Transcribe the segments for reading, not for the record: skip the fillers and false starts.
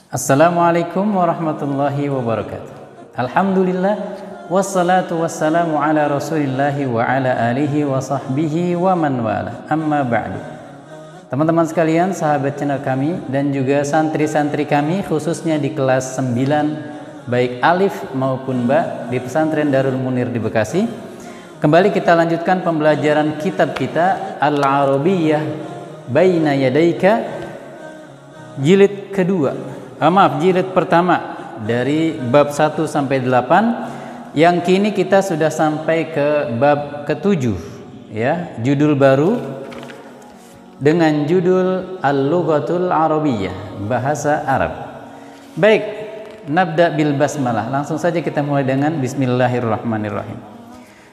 Assalamualaikum warahmatullahi wabarakatuh. Alhamdulillah wassalatu wassalamu ala rasulillahi wa ala alihi wa sahbihi wa man wala. Amma ba'du. Teman-teman sekalian, sahabat channel kami dan juga santri-santri kami khususnya di kelas 9 baik alif maupun ba di pesantren Darul Munir di Bekasi. Kembali kita lanjutkan pembelajaran kitab kita Al-Arabiyyah Baina Yadaika jilid kedua. Jilid pertama dari bab 1 sampai 8, yang kini kita sudah sampai ke bab ke-7 ya, judul baru dengan judul Al-Lughatul Arabiyyah, bahasa Arab. Baik, nabda bil basmalah. Langsung saja kita mulai dengan bismillahirrahmanirrahim.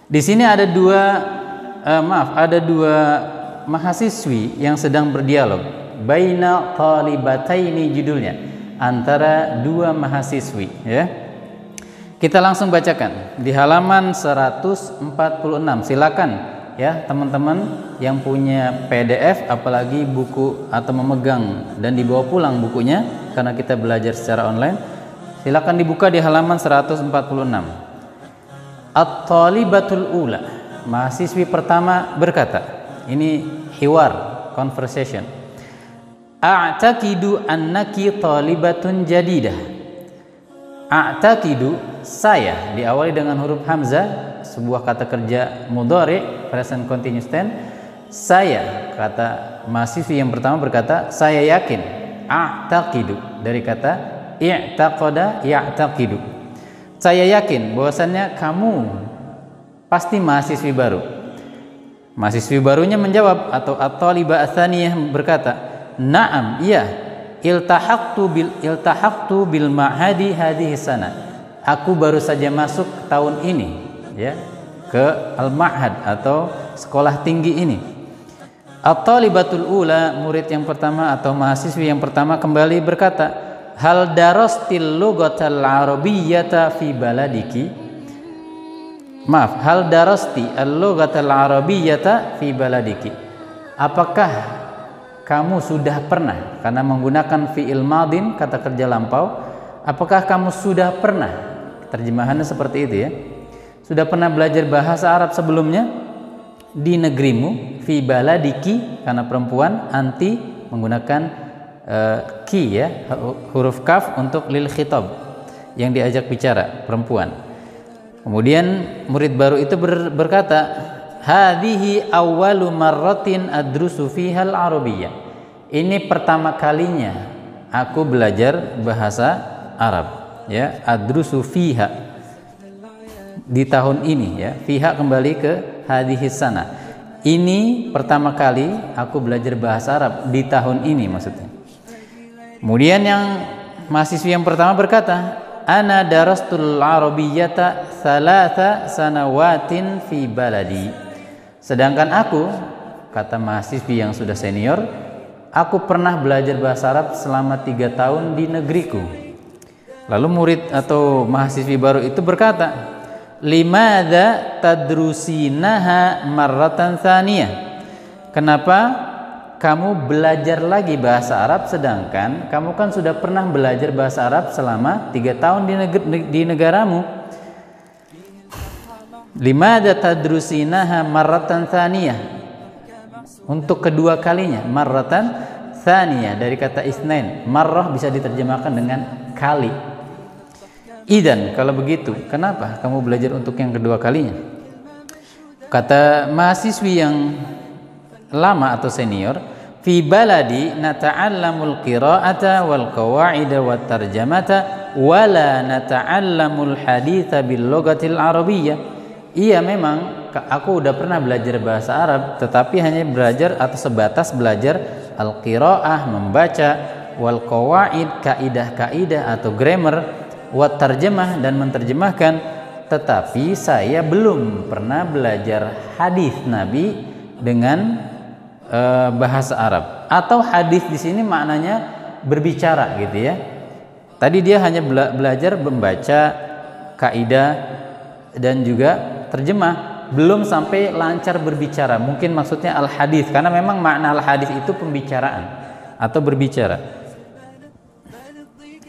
Di sini ada dua mahasiswi yang sedang berdialog. Baina talibataini judulnya, antara dua mahasiswi ya. Kita langsung bacakan di halaman 146. Silakan ya teman-teman yang punya PDF apalagi buku atau memegang dan dibawa pulang bukunya karena kita belajar secara online. Silakan dibuka di halaman 146. At-talibatul ula, mahasiswi pertama berkata, ini hiwar, conversation. A'taqidu annaki talibatun jadidah. A'taqidu, saya, diawali dengan huruf hamzah, sebuah kata kerja mudhari present continuous tense. Saya, kata mahasiswi yang pertama berkata, saya yakin. A'taqidu dari kata i'taqada ya'taqidu. Saya yakin bahwasannya kamu pasti mahasiswi baru. Mahasiswi barunya menjawab, atau at-talibah ats-tsaniyah berkata, na'am, iya. Iltahaqtu bil ma'hadi hadhihi sana. Aku baru saja masuk tahun ini ya ke al-ma'had atau sekolah tinggi ini. At-talibatul ula, murid yang pertama atau mahasiswi yang pertama kembali berkata, hal darastil lughatal arabiyyata fi baladiki. Hal darasti al-lughatal arabiyyata fi baladiki. Apakah kamu sudah pernah, karena menggunakan fi'il madin, kata kerja lampau, apakah kamu sudah pernah, terjemahannya seperti itu ya, sudah pernah belajar bahasa Arab sebelumnya di negerimu? Fi baladiki, karena perempuan, anti menggunakan ki ya, huruf kaf untuk lil khitab, yang diajak bicara, perempuan. Kemudian murid baru itu berkata, hadhihi awwalu marratin adrusu fiha al-arabiyyah. Ini pertama kalinya aku belajar bahasa Arab ya, adrusu fiha, di tahun ini ya, fiha kembali ke hadhihi sana. Ini pertama kali aku belajar bahasa Arab di tahun ini maksudnya. Kemudian yang mahasiswi yang pertama berkata, ana darastul arabiyyata thalatha sanawatin fi baladi. Sedangkan aku, kata mahasiswi yang sudah senior, aku pernah belajar bahasa Arab selama 3 tahun di negeriku. Lalu murid atau mahasiswi baru itu berkata, limadza tadrusinaha marratan tsaniyah. Kenapa kamu belajar lagi bahasa Arab sedangkan kamu kan sudah pernah belajar bahasa Arab selama 3 tahun di negaramu? Limadza tadrusinaha marratan tsaniyah, untuk kedua kalinya. Marratan tsaniyah dari kata isnain, marrah bisa diterjemahkan dengan kali. Idan, kalau begitu kenapa kamu belajar untuk yang kedua kalinya? Kata mahasiswi yang lama atau senior, fi baladi nata'allamul qira'ata wal qawa'ida wat tarjamata wala nata'allamul haditha bil lughatil arabiyyah. Iya, memang aku udah pernah belajar bahasa Arab, tetapi hanya belajar atau sebatas belajar al-qira'ah, membaca, wal qawa'id, kaidah-kaidah atau grammar, wat tarjamah, dan menerjemahkan, tetapi saya belum pernah belajar hadis Nabi dengan bahasa Arab. Atau hadis di sini maknanya berbicara gitu ya. Tadi dia hanya belajar membaca kaidah dan juga terjemah, belum sampai lancar berbicara. Mungkin maksudnya al-hadis, karena memang makna al-hadis itu pembicaraan atau berbicara.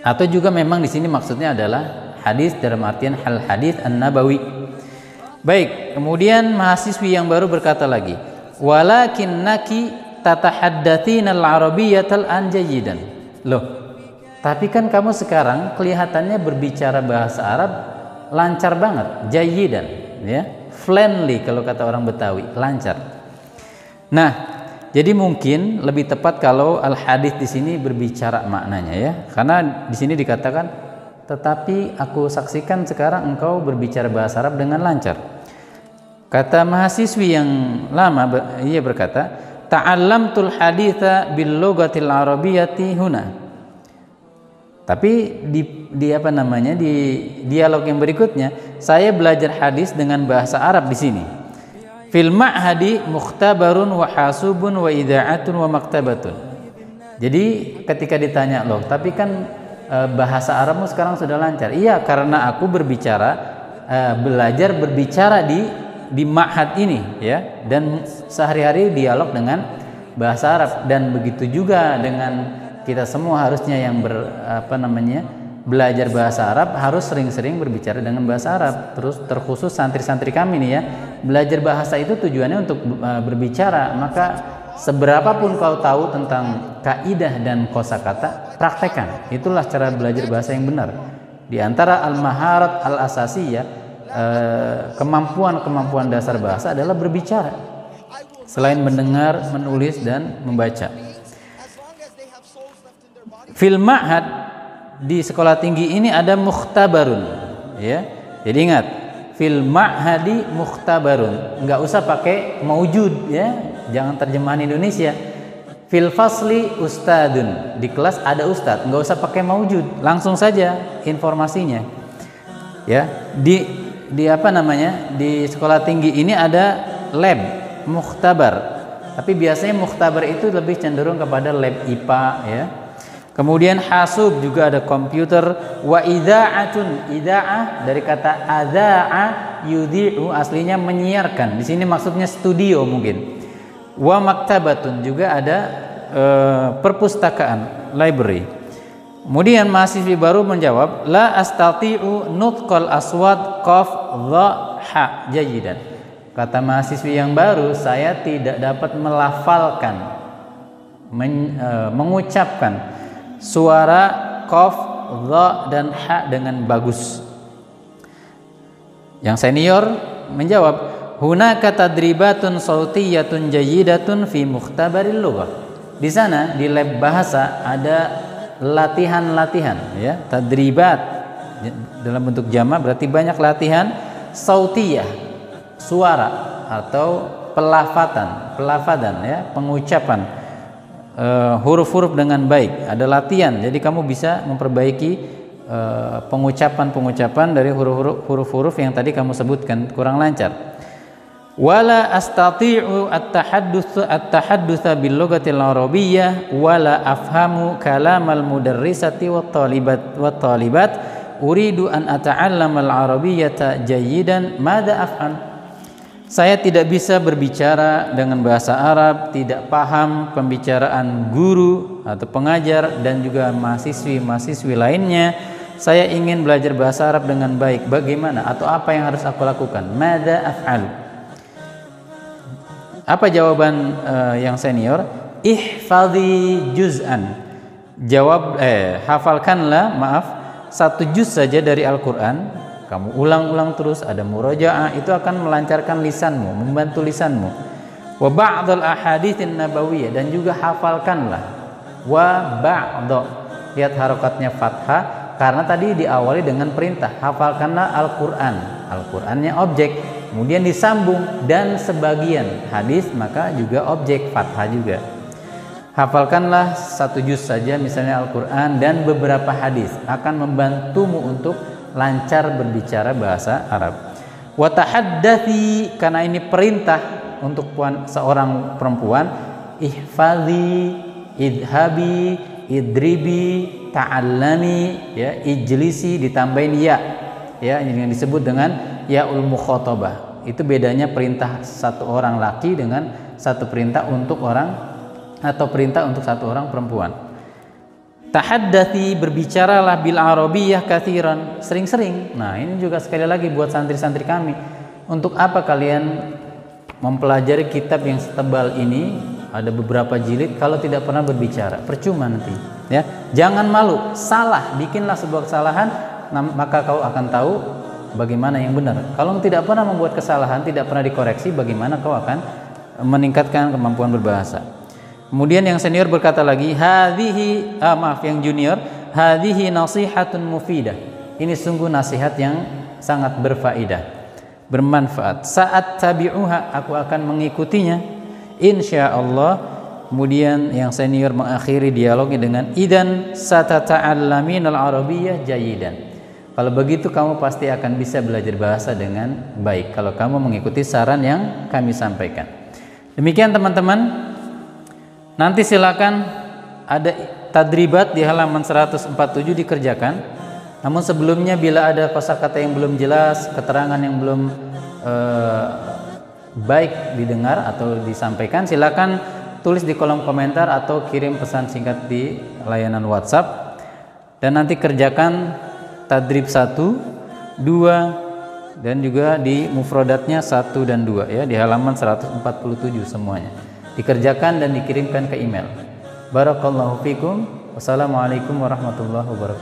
Atau juga memang di sini maksudnya adalah hadis dalam artian al-hadis an-nabawi. Baik, kemudian mahasiswi yang baru berkata lagi, walakinnaki tatahaddatsinal arabiyyatal an jayyidan. Loh, tapi kan kamu sekarang kelihatannya berbicara bahasa Arab lancar banget, jayyidan, ya, friendly kalau kata orang Betawi, lancar. Nah, jadi mungkin lebih tepat kalau al-hadis di sini berbicara maknanya, ya, karena di sini dikatakan, tetapi aku saksikan sekarang engkau berbicara bahasa Arab dengan lancar. Kata mahasiswi yang lama, ia berkata, ta'allamtul haditha bil lughatil arabiyyati huna. Tapi di apa namanya, di dialog yang berikutnya, saya belajar hadis dengan bahasa Arab di sini. Fil ma'hadi mukhtabarun wa hasubun wa ida'atun wa maktabatun. Jadi ketika ditanya, loh, tapi kan bahasa Arabmu sekarang sudah lancar. Iya, karena aku belajar berbicara di ma'had ini, ya, dan sehari-hari dialog dengan bahasa Arab. Dan begitu juga dengan kita semua harusnya yang belajar bahasa Arab harus sering-sering berbicara dengan bahasa Arab. Terus terkhusus santri-santri kami nih, ya, belajar bahasa itu tujuannya untuk berbicara. Maka seberapapun kau tahu tentang kaidah dan kosakata, praktekkan. Itulah cara belajar bahasa yang benar. Di antara al-maharat al-asasiyah, kemampuan dasar bahasa adalah berbicara, selain mendengar, menulis, dan membaca. Fil ma'had, di sekolah tinggi ini ada mukhtabarun, ya. Jadi ingat, fil ma'hadi mukhtabarun, nggak usah pakai maujud, ya, jangan terjemahan Indonesia. Fil fasli ustadun, di kelas ada ustad, nggak usah pakai maujud, langsung saja informasinya, ya. Di apa namanya, di sekolah tinggi ini ada lab mukhtabar, tapi biasanya mukhtabar itu lebih cenderung kepada lab IPA, ya. Kemudian hasub, juga ada komputer. Wa ida'atun, ida'ah dari kata adza'a yudhi'u, aslinya menyiarkan. Di sini maksudnya studio mungkin. Wa maktabatun, juga ada perpustakaan, library. Kemudian mahasiswi baru menjawab, la astati'u nutqal aswad qaf dha ha jayyidan. Kata mahasiswi yang baru, saya tidak dapat melafalkan, mengucapkan suara qaf, dha, dan ha dengan bagus. Yang senior menjawab, hunaka tadribatun sautiyatun jayyidatun fi mukhtabaril lughah. Di sana, di lab bahasa, ada latihan-latihan, ya, tadribat dalam bentuk jamak, berarti banyak latihan. Sautiyah, suara atau pelafadan, ya, pengucapan huruf-huruf dengan baik. Ada latihan, jadi kamu bisa memperbaiki pengucapan dari huruf-huruf yang tadi kamu sebutkan kurang lancar. Wala astati'u at-tahaddusa bil lughatil arabiyyah wala afhamu kalamal mudarrisati wat talibat uridu an ata'allama al-arabiyyata jayyidan madza af'al. Saya tidak bisa berbicara dengan bahasa Arab, tidak paham pembicaraan guru atau pengajar dan juga mahasiswi lainnya. Saya ingin belajar bahasa Arab dengan baik. Bagaimana atau apa yang harus aku lakukan? Madza af'al? Apa jawaban yang senior? Ihfadhi juz'an. Hafalkanlah, satu juz saja dari Al-Quran. Kamu ulang-ulang terus, ada murajaah, itu akan melancarkan lisanmu, membantu lisanmu. Wa ba'dal ahaditsin nabawiyah, dan juga hafalkanlah wa ba'd. Lihat harokatnya fathah karena tadi diawali dengan perintah, hafalkanlah Al-Qur'an. Al-Qur'annya objek, kemudian disambung dan sebagian hadis, maka juga objek, fathah juga. Hafalkanlah satu juz saja misalnya Al-Qur'an dan beberapa hadis, akan membantumu untuk lancar berbicara bahasa Arab. Wa tahaddathi, karena ini perintah untuk seorang perempuan. Ihfadhi, idhabi, idribi, ta'allami, ya, ijlisi, ditambahin ya, ya, ini yang disebut dengan yaul mukhatabah. Itu bedanya perintah satu orang laki dengan satu perintah untuk orang atau perintah untuk satu orang perempuan. Tahaddathi, berbicaralah bil arabiyyah katsiran, sering-sering. Nah, ini juga sekali lagi buat santri-santri kami. Untuk apa kalian mempelajari kitab yang setebal ini, ada beberapa jilid, kalau tidak pernah berbicara? Percuma nanti, ya. Jangan malu, salah, bikinlah sebuah kesalahan, maka kau akan tahu bagaimana yang benar. Kalau tidak pernah membuat kesalahan, tidak pernah dikoreksi, bagaimana kau akan meningkatkan kemampuan berbahasa? Kemudian yang senior berkata lagi, yang junior, hadhihi nasihatun mufidah. Ini sungguh nasihat yang sangat berfaedah, bermanfaat. Saat tabi'uha, aku akan mengikutinya, insyaallah. Kemudian yang senior mengakhiri dialognya dengan idan satata'allaminal arabiyyah jayidan. Kalau begitu kamu pasti akan bisa belajar bahasa dengan baik kalau kamu mengikuti saran yang kami sampaikan. Demikian teman-teman. Nanti silakan ada tadribat di halaman 147 dikerjakan. Namun sebelumnya bila ada kosakata yang belum jelas, keterangan yang belum baik didengar atau disampaikan, silakan tulis di kolom komentar atau kirim pesan singkat di layanan WhatsApp. Dan nanti kerjakan tadrib 1, 2 dan juga di mufradatnya 1 dan 2 ya, di halaman 147 semuanya. Dikerjakan dan dikirimkan ke email. Barakallahu fikum. Wassalamualaikum warahmatullahi wabarakatuh.